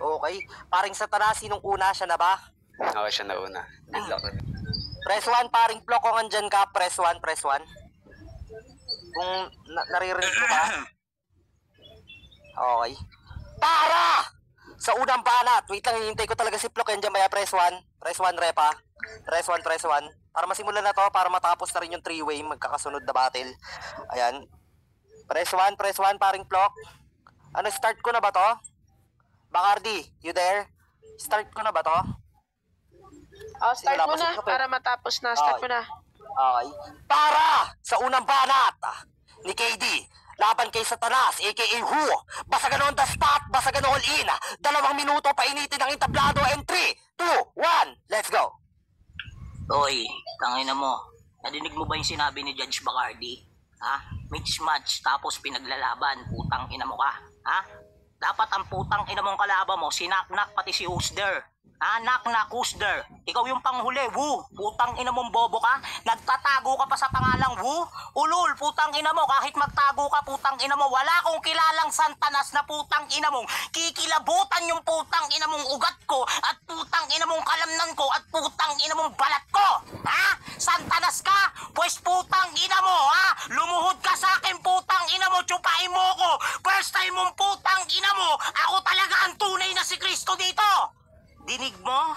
Okay. Paring Satanas, sinong una? Siya na ba? Okay, siya na una. Good luck. Press 1, paring Plok, kung andyan ka, press 1, press 1. Kung naririnig mo ba? Okay. Para! Sa unang banat, wait lang, hinihintay ko talaga si Plok, andyan ba? Press 1, repa. Press 1. Para masimulan na to, para matapos na rin yung 3-way, magkakasunod na battle. Ayan. Press 1, paring Plok. Ano, start ko na ba to? Bacardi, you there? Start ko na ba to? Oh, start mo na para matapos na. Start mo na. Okay. Para sa unang banat ni KD, laban kay Satanas, aka Who, basagan on the spot, basagan all in. 2 minuto, painitin ang entablado, and 3, 2, 1, let's go. Oy, tangina mo. Nadinig mo ba yung sinabi ni Judge Bacardi? Ha? Match tapos pinaglalaban, putang ina mo ka. Ha? Dapat ang putang ina mong kalaban mo, sinaknak pati si Husder. Ha? Knock, Husder. Ikaw yung panghuli, Wu. Putang ina mong bobo ka. Nagtatago ka pa sa pangalang Wu. Ulul, putang ina mo. Kahit magtago ka, putang ina mo. Wala akong kilalang Santanas na putang ina mong kikilabutan yung putang ina mong ugat ko at putang ina mong kalamnan ko at putang ina mong balat ko. Ha? Santanas ka? Pues putang ina mo, ha? Lumuhod ka sa akin, putang ina mo. Tsupain mo ko. First time mong putang ina mo. Ako talaga ang tunay na si Kristo dito. Dinig mo?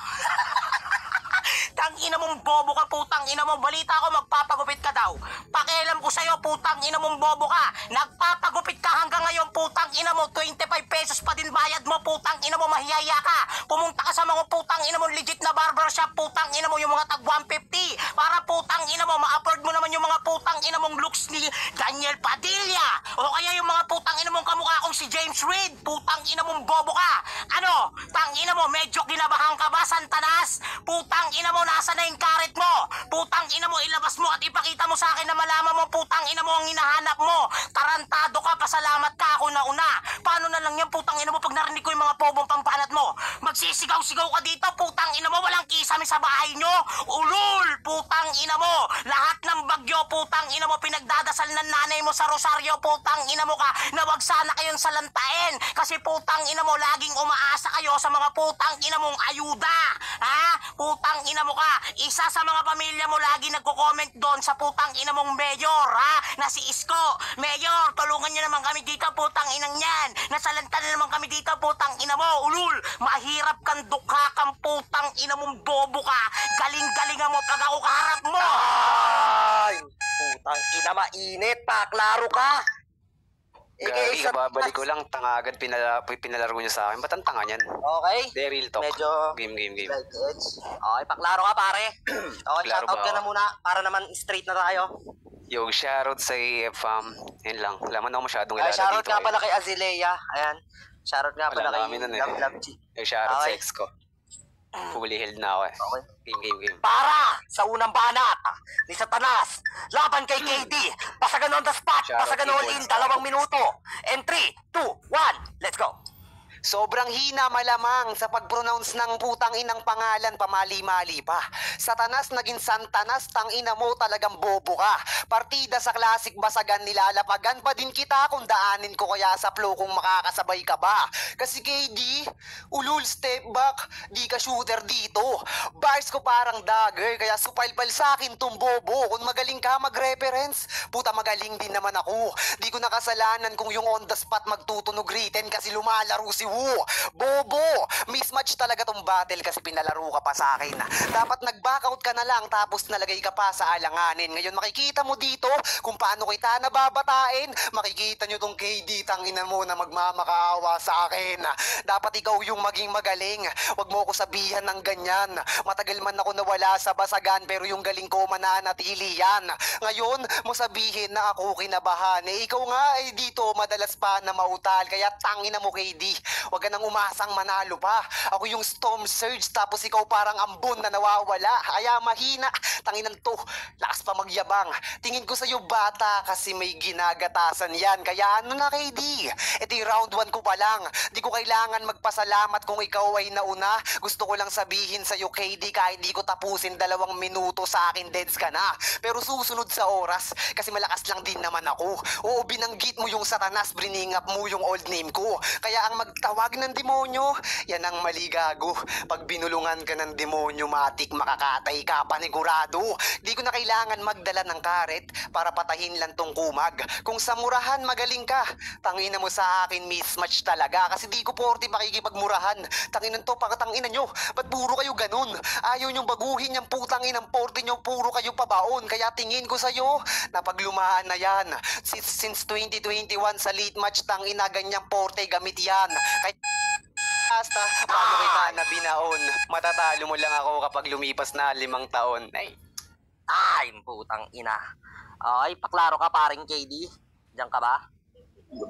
Tang ina mong bobo ka, putang ina mo. Balita ko magpapagupit ka daw. Pakialam ko sa'yo, putang ina mong bobo ka. Nagpapagupit ka hanggang ngayon, putang ina mo. 25 pesos pa din bayad mo, putang ina mo. Mahiyaya ka. Pumunta ka sa mga putang ina mo legit na barbershop, putang ina mo, yung mga tag 150. Para putang ina mo, ma-afford mo naman yung mga putang ina mong looks ni Daniel Padilla. O kaya yung mga putang ina mong kamukha kong si James Reid. Putang ina mong bobo ka. Ano? Tang ina mo, medyo kinabahan ka ba, Santanas? Putang ina mo, nasa na yung karet mo? Putang ina mo, ilabas mo at ipakita mo sa akin na malaman mo, putang ina mo ang hinahanap mo. Tarantado ka, pasalamat ka, ako na una. Paano na lang yan, putang ina mo, pag narinig ko yung mga pobong pampanat mo? Magsisigaw-sigaw ka dito, putang ina mo, walang kisame sa bahay nyo. Ulul, putang ina mo. Lahat ng bagyo, putang ina mo, pinagdadasal ng nanay mo sa rosaryo, putang ina mo ka, na wag sana kayong salantain. Kasi putang ina mo, laging umaasa kayo sa mga putang ina mong ayuda. Ha? Putang ina mo ka, isa sa mga pamilya mo lagi nagko-comment doon sa putang ina mong mayor, ha? Na si Isko. Mayor, tulungan niyo naman kami dito, putang inang yan. Nasalanta na naman kami dito, putang ina mo. Ulul, mahirap kang dukha kang putang ina mong bobo ka. Galing-galingan mo pag ako kaharap mo. Ay! Putang ina, mainit pa, klaro ka. Gagi, babalik ko lang, tanga agad pinalaro niya sa akin. Ba't ang tanga niyan? Okay. De, real talk. Medyo Game. slight edge. Okay, paklaro ka pare. Okay, Klaro shoutout ba ka na ako? muna para naman straight na tayo. Yo, shoutout sa AFM. Yan lang. Wala man ako masyadong Ay, ilala shoutout dito. nga pala kay Azalea. Ayan. Shoutout nga pala Wala kay namin nun eh. Love G. Yo, shoutout sa Okay. ex ko. Fully held na ako eh. Okay. Game. Para sa unang banat ni Satanas, laban kay KD, basagan on the spot, Shoutout basagan all in, keyboards. 2 minuto. And 3, 2, 1, let's go. Sobrang hina malamang sa pag-pronounce ng putang inang pangalan, pamali-mali pa. Satanas naging Santanas, tang ina mo talagang bobo ka. Partida sa classic basagan, nilalapagan pa din kita kung daanin ko kaya sa flow kung makakasabay ka ba. Kasi KD, ulul step back, di ka shooter dito. Bars ko parang dagger, kaya supalpal sa akin tong bobo. Kung magaling ka mag-reference, puta magaling din naman ako. Di ko nakasalanan kung yung on the spot magtutunog written kasi lumalaro si Bobo, mismatch talaga tong battle kasi pinalaro ka pa sa akin. Dapat nag-backout ka na lang tapos nalagay ka pa sa alanganin. Ngayon makikita mo dito kung paano kita nababatain. Makikita nyo tong KD, tangina mo na magmamakaawa sa akin. Dapat ikaw yung maging magaling. Wag mo ako sabihan ng ganyan. Matagal man ako nawala sa basagan pero yung galing ko mananatili yan. Ngayon mo sabihin na ako kinabahan. Ikaw nga ay dito madalas pa na mautal. Kaya tangina mo KD. Huwag ka nang umasang manalo pa. Ako yung Storm Surge tapos ikaw parang ambon na nawawala. Kaya mahina. Tanginan to. Lakas pa magyabang. Tingin ko sa'yo bata kasi may ginagatasan yan. Kaya ano na KD? Ito yung round 1 ko pa lang. Di ko kailangan magpasalamat kung ikaw ay nauna. Gusto ko lang sabihin sa'yo KD kahit di ko tapusin 2 minuto sa akin deads ka na. Pero susunod sa oras kasi malakas lang din naman ako. Oo, binanggit mo yung Satanas, bring up mo yung old name ko. Kaya ang magtaw Tawag ng demonyo. Yan ang mali, gago. Pag binulungan ka ng demonyo, matik makakatay ka, panigurado. Di ko na kailangan magdala ng karet para patahin lang tong kumag. Kung sa murahan magaling ka, tangina mo sa akin mismatch talaga. Kasi di ko 40 makikipagmurahan. Tanginan to, pakatangina nyo. Ba't puro kayo ganun? Ayaw nyong baguhin yung putang inang 40 nyo, puro kayo pabaon. Kaya tingin ko sa'yo, napaglumaan na yan. Since 2021 sa late match, tangina ganyang 40 gamit yan. Kaya basta, paano kita na binaon? Matatalo mo lang ako kapag lumipas na 5 taon. Ay, putang ina. Okay, paklaro ka paring KD. Diyan ka ba?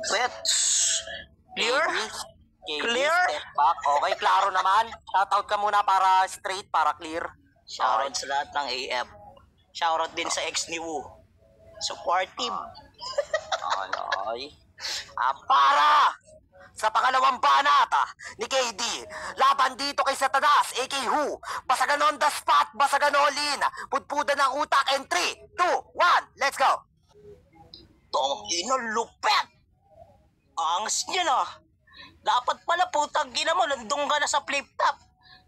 Let's clear? KD, Clear? step back. Okay, klaro naman. Shoutout ka muna para straight, para clear. Shoutout sa lahat ng AF. Shoutout din sa ex ni Wu. Supportive. Okay. Para sa pangalawang banata ni KD, laban dito kay Satanas, a.k. Who, basagan on the spot, basagan all in, pudpudan ng utak, and 3, 2, 1, let's go! Tong ino lupet! Angas niya na. Dapat pala putang ina mo, nandun ka na sa flip top.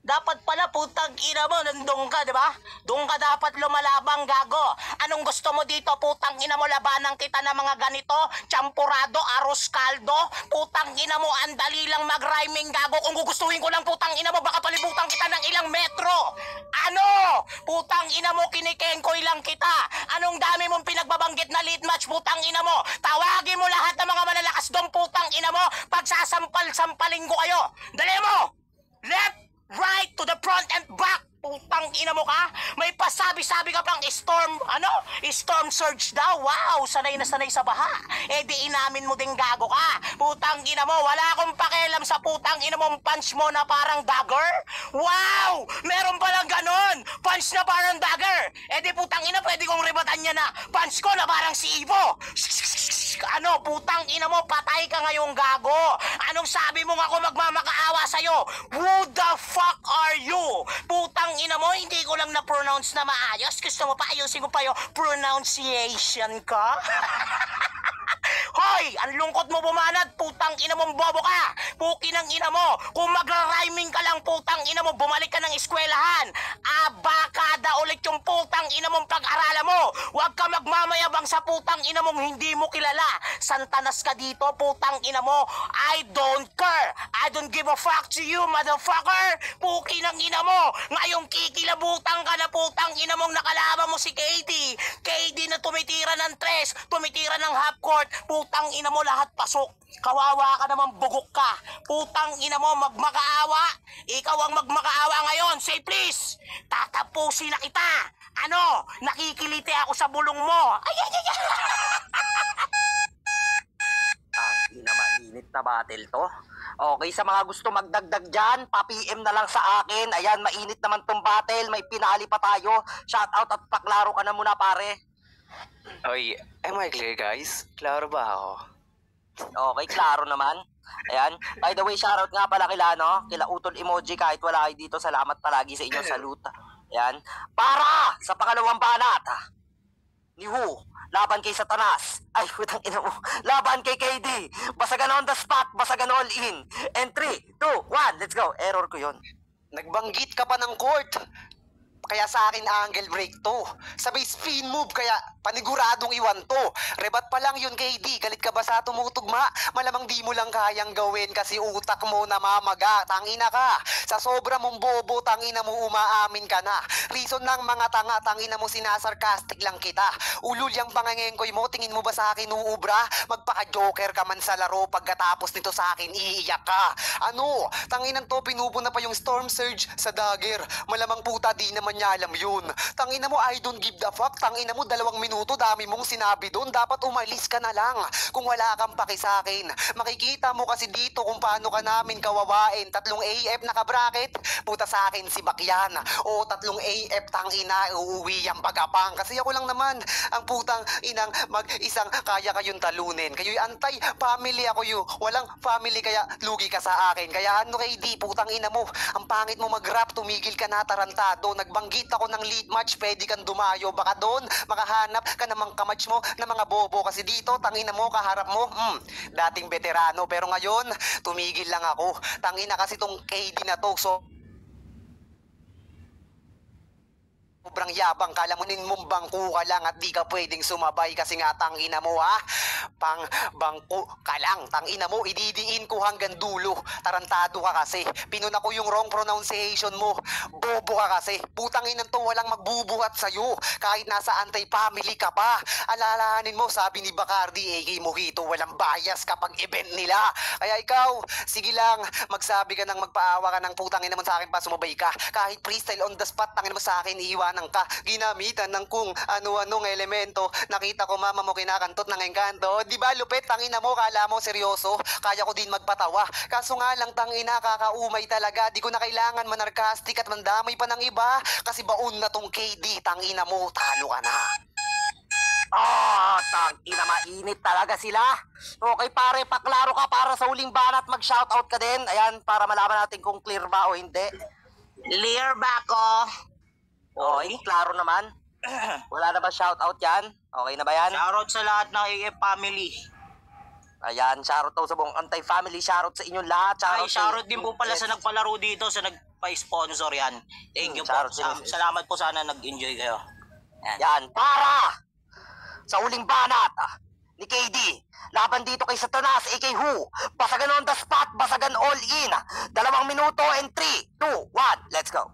Dapat pala putang ina mo, nandun ka, di ba? Doon ka dapat lumalabang, gago. Anong gusto mo dito, putang ina mo, labanan kita ng mga ganito? Champurado, arroz caldo? Putang ina mo, andali lang mag-rhyming, gago. Kung gugustuhin ko lang, putang ina mo, baka palibutan kita ng ilang metro. Ano? Putang ina mo, kinikengkoy lang kita. Anong dami mong pinagbabanggit na lead match, putang ina mo? Tawagin mo lahat ng mga malalakas doon, putang ina mo. Pagsasampal-sampalin ko kayo. Dali mo! Left! Right to the front and back! Putang ina mo ka? May pasabi-sabi ka pang storm, storm surge daw. Wow, sanay na sanay sa baha. Eh di inamin mo din gago ka. Putang ina mo, wala akong pakialam sa putang ina mong punch mo na parang dagger. Wow, meron palang ganon. Punch na parang dagger. Eh di putang ina, pwede kong rebatan niya na punch ko na parang si Ivo. Ano, putang ina mo, patay ka ngayong gago. Anong sabi mo nga ako magmamakaawa sa'yo? Who the fuck are you? Putang ina mo, hindi ko lang na-pronounce na maayos. Gusto mo pa, ayusin ko pa yung pronunciation ka? Hoy! Ang lungkot mo bumanat, putang ina mong bobo ka! Puki ng ina mo! Kung magra-rhyming ka lang, putang ina mo, bumalik ka ng eskwelahan! Abakada ulit yung putang ina mong pag-aralan mo! Huwag ka magmamayabang sa putang ina mong hindi mo kilala! Santanas ka dito, putang ina mo! I don't care! I don't give a fuck to you, motherfucker! Puki ng ina mo! Ngayong kikilabutan ka na putang ina mong nakalaban mo si KD! KD na tumitira ng tres, tumitira ng half court, putang ina mo lahat pasok. Kawawa ka naman, bugok ka. Putang ina mo, magmakaawa. Ikaw ang magmakaawa ngayon. Say please. Tatapusin na kita. Ano? Nakikiliti ako sa bulong mo. Ay, ay, ay, ay. Ina, mainit na battle to. Okay, sa mga gusto magdagdag dyan, pa-PM na lang sa akin. Ayan, mainit naman tong battle. May pinali pa tayo. Shoutout at paklaro ka na muna, pare. Oy, am I clear, guys? Klaro ba ako? Okay, klaro naman. Ayan. By the way, shoutout nga pala kila Utol Emoji, kahit wala kayo dito. Salamat palagi sa inyo. Salute. Ayan. Para sa pangalawang banat ni Wu, laban kay Satanas. Ay, putang ina mo. Laban kay KD. Basagan on the spot, basagan all in. And 3, 2, 1, let's go. Error ko yun. Nagbanggit ka pa ng court. Kaya sa akin angle break to. Sabay spin move, kaya paniguradong iwan to. Rebat pa lang yun, KD. Galit ka ba sa tumutugma? Malamang di mo lang kayang gawin kasi utak mo namamaga. Tangina ka. Sa sobra mong bobo, tangina mo umaamin ka na. Reason ng mga tanga, tangina mo sinasarcastic lang kita. Ulul yung pangangengkoy mo, tingin mo ba sa akin uubra? Magpaka-joker ka man sa laro, pagkatapos nito sa akin iiyak ka. Ano? Tanginan to, pinupuna pa yung storm surge sa dagger. Malamang puta, di naman niya alam yun. Tangina mo, I don't give the fuck. Tangina mo, 2 minuto, dami mong sinabi doon. Dapat umalis ka na lang. Kung wala kang paki sa akin. Makikita mo kasi dito kung paano ka namin kawawain. 3 AF naka-bracket. Puta sa akin si Bakyan. O 3 AF tangina, uuwi ang pagapang. Kasi ako lang naman ang putang inang mag-isang kaya kayong talunin. Kayo'y anti-family ako yun. Walang family kaya lugi ka sa akin. Kaya ano KD, putang ina mo. Ang pangit mo mag-rap, tumigil ka na tarantado. Nagbang Nagbanggit ako ng lead match, pwede kang dumayo. Baka doon, makahanap ka namang kamatch mo na mga bobo. Kasi dito, tangina mo, kaharap mo, dating veterano. Pero ngayon, tumigil lang ako. Tangina kasi tong KD na to, so sobrang yabang, kalamunin mong bangko ka lang at di ka pwedeng sumabay kasi nga tangina mo ha, pang bangko ka lang, tangina mo, ididiin ko hanggang dulo, tarantado ka kasi, pinuna ko yung wrong pronunciation mo, bobo ka kasi, putang inang to walang magbubuhat sa'yo, kahit nasa anti-family ka pa, alalahanin mo, sabi ni Bacardi, A.K. Mojito, walang bias kapag event nila, kaya ikaw, sige lang, magsabi ka ng magpaawa ka ng putang ina mo sa akin pa sumabay ka, kahit freestyle on the spot, tangina mo sa akin, iiwanan ka, ginamitan ng kung ano-anong elemento, nakita ko mama mo kinakantot ng engkanto, di ba lupet, tangina mo, kala mo seryoso, kaya ko din magpatawa, kaso nga lang tangina, kakaumay talaga, di ko na kailangan manarkastik at mandamay pa ng iba, kasi baon na tong KD, tangina mo, talo ka na. Tangina, mainit talaga sila. Okay pare, paklaro ka para sa huling banat, mag-shoutout ka din. Ayan, para malaman natin kung clear ba o hindi. Clear ba ako? Okay, klaro naman. Wala na ba shoutout yan? Okay na ba yan? Shoutout sa lahat ng AF family. Ayan, shoutout daw sa buong Antay-family, shoutout sa inyong lahat. Ay, shoutout din po pala sa nagpalaro dito, sa nagpa-sponsor yan. Thank you po. Salamat po, sana nag-enjoy kayo. Yan, para sa huling banat ni KD, laban dito kay Satanas, a.k.a. Who, basagan on the spot, basagan all in. 2 minuto and 3, 2, 1, let's go.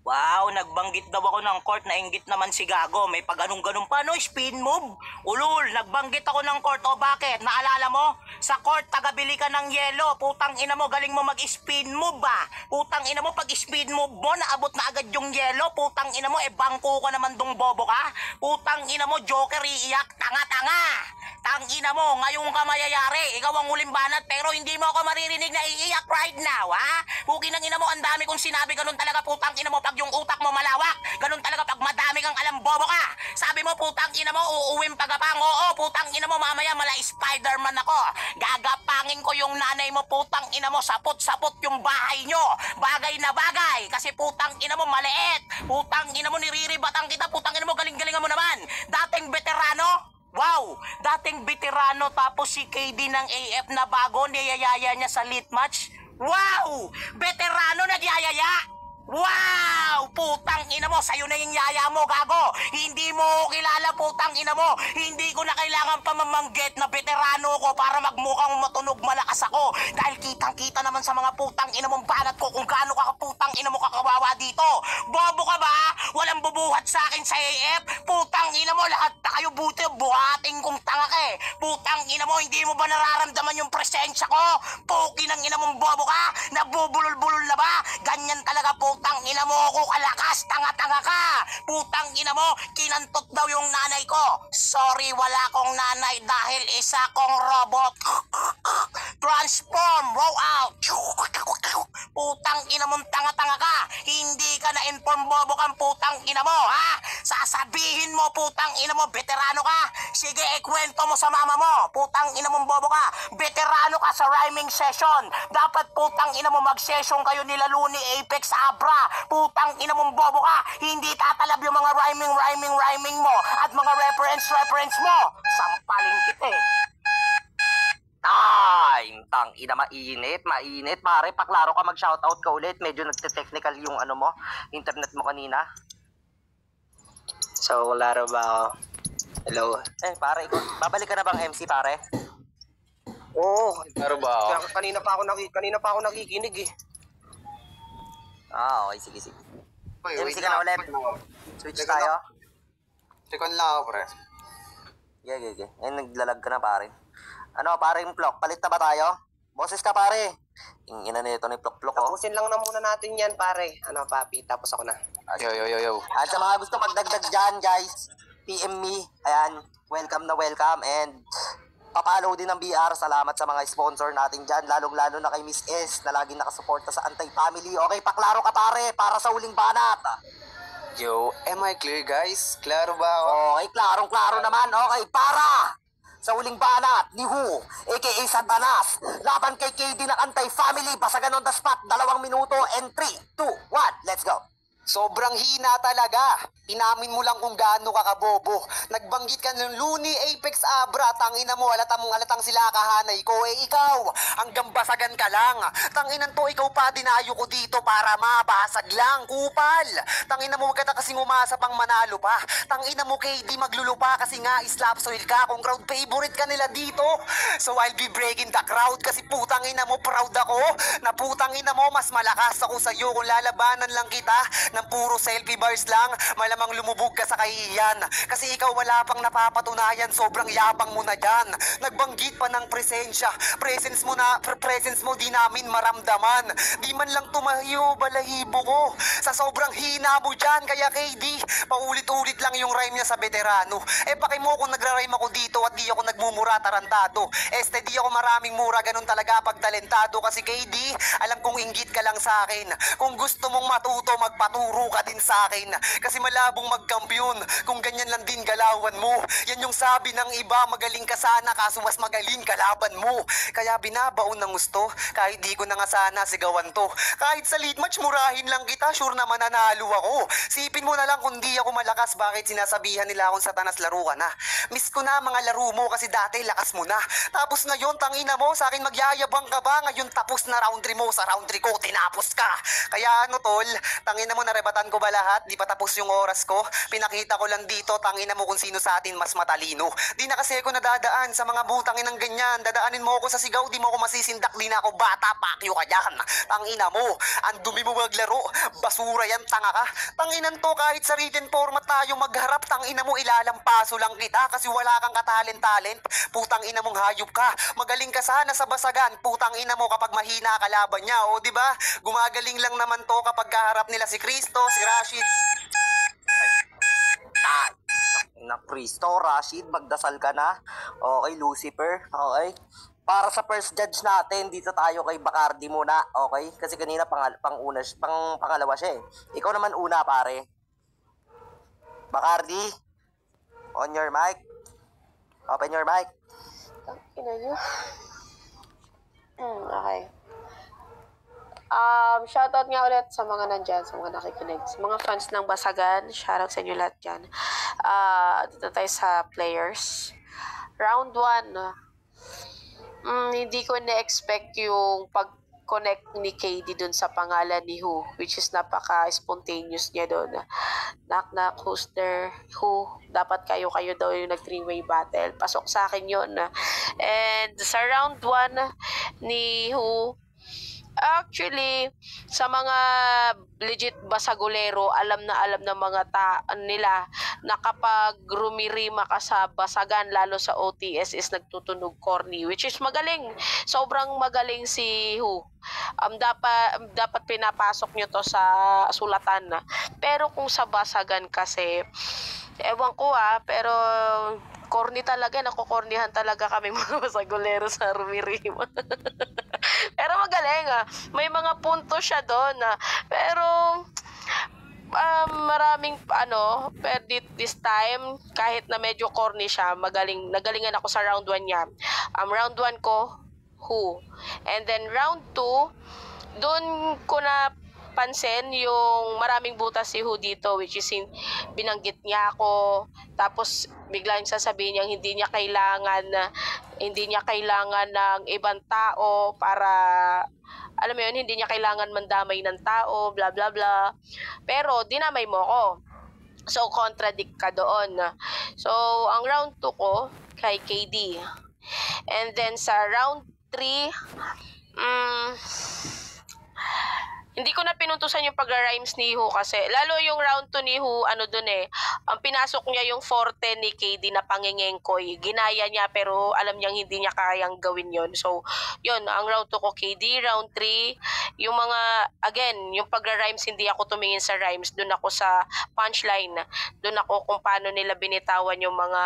Wow, nagbanggit daw ako ng court, nainggit naman si Gago. May paganong-ganong pa, no? Spin move. Ulul, nagbanggit ako ng court. O bakit? Naalala mo? Sa court, tagabili ka ng yelo. Putang ina mo, galing mo mag-spin move ba? Putang ina mo, pag spin move mo, naabot na agad yung yelo. Putang ina mo, bangko ka naman dong bobo ka. Putang ina mo, joker, iiyak, tanga-tanga. Tang ina mo, ngayong ka mayayari. Ikaw ang huling banat, pero hindi mo ako maririnig na iiyak right now, ha? Pukin ng ina mo, ang dami kong sinabi, ganun talaga, putang ina mo, pag yung utak mo malawak, ganun talaga pag madami kang alam, bobo ka. Sabi mo, putang ina mo, uuwing pagapang, oo, putang ina mo, mamaya mala Spider-Man ako. Gagapangin ko yung nanay mo, putang ina mo, sapot-sapot yung bahay nyo. Bagay na bagay, kasi putang ina mo, maliit. Putang ina mo, niriribatan kita, putang ina mo, galing-galingan mo naman. Dating veterano, wow! Dating veterano tapos si KD ng AF na bago, niyayaya niya sa lit match. Wow! Veterano nagyayaya! Wow! Putang ina mo, sa'yo na yung yaya mo, gago! Hindi mo kilala, putang ina mo! Hindi ko na kailangan pamamanggit na veterano ko para magmukhang matunog malakas ako. Dahil kitang-kita naman sa mga putang ina mong banat ko kung gaano ka putang ina mo kakawawa dito. Bobo ka ba? Walang bubuhat sa akin sa AF? Putang ina mo, lahat na kayo buti, buhating kong tanga ka eh. Putang ina mo, hindi mo ba nararamdaman yung presensya ko? Puki ng ina mong bobo ka? Nabubulol-bulol na ba? Ganyan talaga, putang ina mo ako kalakas, tanga-tanga ka. Putang ina mo, kinantot daw yung nanay ko. Sorry, wala akong nanay dahil isa kong robot. Transform, roll out. Putang ina mong tanga-tanga ka. Hindi ka na-inform, bobo kang putang ina mo, ha? Sasabihin mo, putang ina mo, veterano ka. Sige, ikwento mo sa mama mo. Putang ina mong bobo ka. Veterano ka sa rhyming session. Dapat putang ina mo mag-session kayo nila Looney, Apex, Abra. Putang ina mong bobo ka. Hindi tatalab yung mga rhyming mo at mga reference mo. Sampaling kita eh. Time! Tang ina, mainit, pare, paklaro ka, mag-shoutout ka ulit. Medyo nagte-technical yung ano mo, internet mo kanina. So, klaro ba ako? Hello? Pare, babalik ka na bang MC, pare? Oo, Klaro ba ako? kanina pa ako nakikinig eh. Okay, sige. MC ka na ulit. Switch tayo. Second lang ako, pre. Yeah. Naglalag ka na, pare. Ano, pare, yung Plok, palit na ba tayo? Boses ka, pare. Yung ina nito ni Plok, oh. Tapusin lang na muna natin yan, pare. Ano, papi, tapos ako na. Yo. At sa mga gusto magdagdag dyan, guys, PM me. Ayan, welcome na welcome. And papalo din ng BR. Salamat sa mga sponsor natin dyan. Lalong-lalo na kay Miss S na laging nakasuporta sa Antay-family. Okay, paklaro ka, pare, para sa huling banat. Yo, am I clear, guys? Klaro ba ako? Okay, klarong-klaro naman. Okay, para sa huling banat ni Who, a.k.a. Satanas, laban kay KD ng Antay-family, basagan on the spot, 2 minuto and 3, 2, 1, let's go. Sobrang hina talaga. Inamin mo lang kung gaano ka kabobo. Nagbanggit ka ng Looney, Apex, Abra. Tangina mo, alatang sila kahanay ko. Ikaw, hanggang basagan ka lang. Tanginan to, ikaw pa dinayo ko dito para mabasag lang. Kupal. Tangina mo, wag ka na kasing umasa pang manalo pa. Tangina mo, KD, maglulupa kasi nga islap soil ka kung crowd favorite ka nila dito. So I'll be breaking the crowd kasi putangina mo, proud ako. Na putangina mo, mas malakas ako sa'yo kung lalabanan lang kita ng puro selfie bars lang, malamang lumubog ka sa kahihiyan. Kasi ikaw wala pang napapatunayan, sobrang yabang mo na dyan. Nagbanggit pa ng presensya. Presence mo di namin maramdaman. Di man lang tumahiyo balahibo ko. Sa sobrang hina mo dyan, kaya KD, paulit-ulit lang yung rhyme niya sa veterano. Paki mo kung nagra-rhyme ako dito at di ako nagmumura tarantado. Di ako maraming mura, ganun talaga pag talentado. Kasi KD, alam kong inggit ka lang sa akin. Kung gusto mong matuto, magpaturo ka din sa akin. Kasi malabong magkampiyon kung ganyan lang din galawan mo. Yan yung sabi ng iba, magaling ka sana kaso mas magaling kalaban mo. Kaya binabaon ng gusto, kahit di ko na nga sana sigawan to. Kahit sa lead match, murahin lang kita, sure na mananalo ako. Sipin mo na lang kung di ako malakas, bakit sinasabihan nila akong satanas laro ka na. Miss ko na mga laro mo kasi dati lakas mo na. Tapos ngayon, tangina mo, sa akin magyayabang ka ba? Ngayon tapos na round 3 mo, sa round 3 ko, tinapos ka. Kaya ano tol, tangina mo, narebatan ko ba lahat? Di pa tapos yung oras ko? Pinakita ko lang dito, tangina mo kung sino sa atin mas matalino. Di na kasi ako nadadaan sa mga butangin ng ganyan. Dadaanin mo ako sa sigaw, di mo ako masisindak, di na ako bata, pakyo ka dyan. Tangina mo, ang dumi mo maglaro, basura yan, tanga ka. Tanginan to, kahit sa written format tayo magharap, tangina mo, ilalampaso lang kita kasi wala kang katalent-talent. Putang ina mong hayop ka. Magaling ka sana sa basagan, putang ina mo kapag mahina kalaban niya, o di ba? Gumagaling lang naman to kapag kaharap nila si Cristo, si Rashid. Na Cristo, Rashid, magdasal ka na. Okay, Lucifer. Okay. Para sa first judge natin, dito tayo kay Bacardi muna. Okay? Kasi kanina pangalawa siya eh. Ikaw naman una, pare. Bacardi, on your mic. Open your mic. Ina nyo. Okay. Shoutout nga ulit sa mga nandyan, sa mga nakikinig. Sa mga fans ng Basagan, shoutout sa inyo lahat dyan. Dito tayo sa players. Round 1. Hindi ko na-expect yung pag-connect ni KD dun sa pangalan ni Who, which is napaka-spontaneous niya dun. Knock knock, who's there? Who? Dapat kayo daw yung nag-3-way battle. Pasok sa akin yun. And sa round 1 ni Who, actually, sa mga legit basagolero, alam na mga nila na kapag rumirima ka sa basagan, lalo sa OTS, is nagtutunog corny, which is magaling. Sobrang magaling si Who. Dapat pinapasok nyo to sa sulatan. Pero kung sa basagan kasi, ewan ko pero corny talaga, nakukornihan talaga kami mga basagolero sa rumirima. Pero magaling may mga punto siya doon pero maraming pero this time kahit na medyo corny siya, nagalingan ako sa round 1 niya. Round 1 ko Who, and then round 2 doon ko na pansin yung maraming butas si Who dito, which is binanggit niya ako, tapos biglang sasabihin niya hindi niya kailangan ng ibang tao para, alam mo yun, hindi niya kailangan mandamay ng tao, bla bla bla. Pero dinamay mo ko, so contradict ka doon. So ang round 2 ko kay KD, and then sa round 3 hindi ko na pinuntusan yung pag-rhymes ni Who kasi lalo yung round 2 ni Who, ang pinasok niya yung forte ni KD na pangingengkoy. Ginaya niya pero alam niyang hindi niya kayang gawin yon. So, yun, ang round 2 ko KD. Round 3, yung mga, again, yung pag-rhymes, hindi ako tumingin sa rhymes. Doon ako sa punchline. Doon ako kung paano nila binitawan yung mga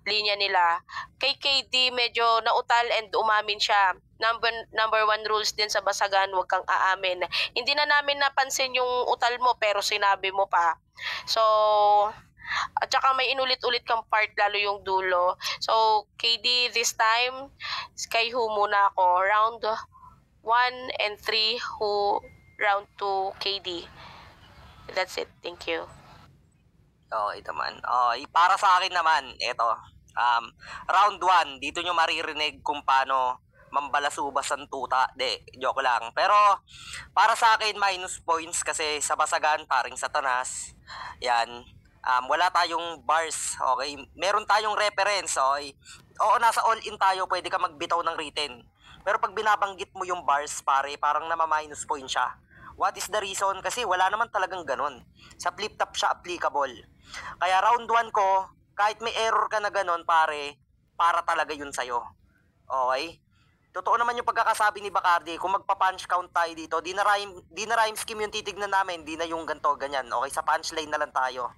linya nila. Kay KD, medyo nautal and umamin siya. Number 1 rules din sa basagan, huwag kang aamin. Hindi na namin napansin yung utal mo pero sinabi mo pa. So, at saka may inulit-ulit kang part, lalo yung dulo. So, KD this time, kay Who muna ako. Round 1 and 3 Who, round 2 KD. That's it. Thank you. Okay naman. Okay, para sa akin naman, eto. Round 1, dito nyo maririnig kung paano mambalasubas ang tuta. Joke lang. Pero, para sa akin, minus points kasi sa basagan, paring Satanas. Yan. Wala tayong bars, okay? Meron tayong reference, okay? Oo, nasa all-in tayo, pwede ka magbitaw ng written. Pero pag binabanggit mo yung bars, pare, parang nama-minus point siya. What is the reason? Kasi wala naman talagang ganun. Sa flip top siya applicable. Kaya round 1 ko, kahit may error ka na ganun, pare, para talaga yun sa'yo. Okay? Totoo naman yung pagkakasabi ni Bacardi, kung magpa-punch count tayo dito, di na rhyme scheme yung titignan namin, di na yung ganto, ganyan. Okay, sa punchline na lang tayo.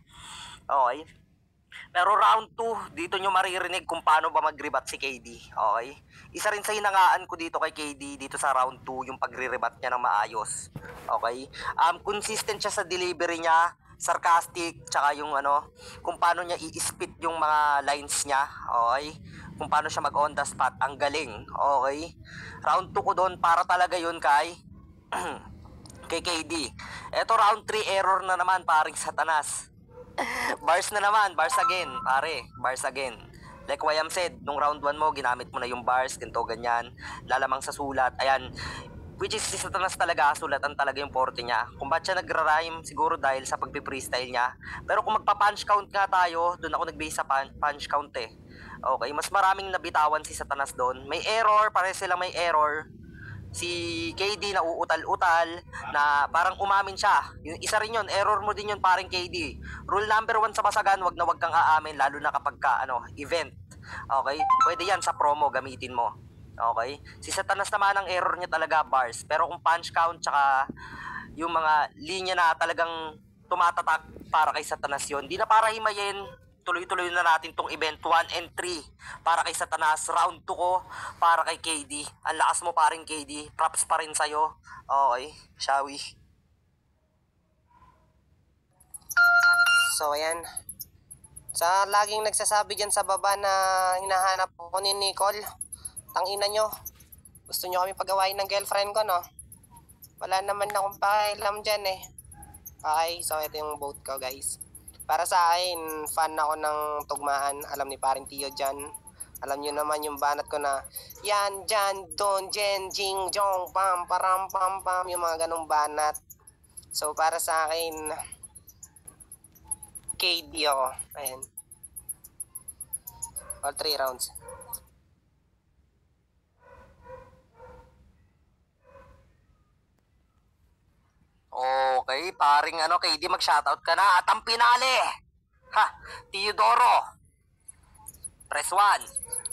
Okay? Pero round 2, dito nyo maririnig kung paano ba mag-rebat si KD. Okay? Isa rin sa hinangaan ko dito kay KD, dito sa round 2, yung pagre-rebat niya ng maayos. Okay? Consistent siya sa delivery niya, sarcastic, tsaka yung kung paano niya i-spit yung mga lines niya. Okay? Kung paano siya mag-on the spot. Ang galing. Okay? Round 2 ko doon, para talaga yun kay kay KD. Eto round 3, error na naman, paring Satanas. Bars na naman, bars again, pare, bars again. Like Wayam said, nung round 1 mo, ginamit mo na yung bars, ganito, ganyan, lalamang sa sulat, ayan. Which is, si Satanas talaga, sulatan talaga yung forte niya. Kung ba't siya nag-rhyme, siguro dahil sa pagpi-freestyle niya. Pero kung magpa-punch count nga tayo, doon ako nag-base sa punch count eh. Okay, mas maraming nabitawan si Satanas doon. May error, pare silang may error. Si KD na uutal-utal na parang umamin siya. Yung isa rin yun, error mo din yun parang KD. Rule number 1 sa basagan, wag na wag kang aamin lalo na kapag ka event. Okay? Pwede yan sa promo gamitin mo. Okay? Si Satanas naman ang error niya talaga bars. Pero kung punch count tsaka yung mga linya na talagang tumatatak para kay Satanas yun, di na para himayin. Tuloy-tuloy na natin tong event 1 and 3 para kay Satanas. Round 2 ko para kay KD. Ang lakas mo paring KD. Props pa rin sa'yo. Okay, shall we? So, ayan. Sa laging nagsasabi dyan sa baba na hinahanap ko ni Nicole, tangina nyo. Gusto nyo kami pagawain ng girlfriend ko, no? Wala naman akong pakialam dyan eh. Okay, so ito yung vote ko, guys. Para sa akin, fan ako ng tugmaan. Alam ni paring Tio dyan. Alam nyo naman yung banat ko na yan, dyan, don, jen, jing, jong, pam, param, pam, pam. Yung mga ganong banat. So, para sa akin, KD ako. Ayan. All 3 rounds. Okay, paring KD, mag-shoutout ka na. At ang pinali, Teodoro. Press 1.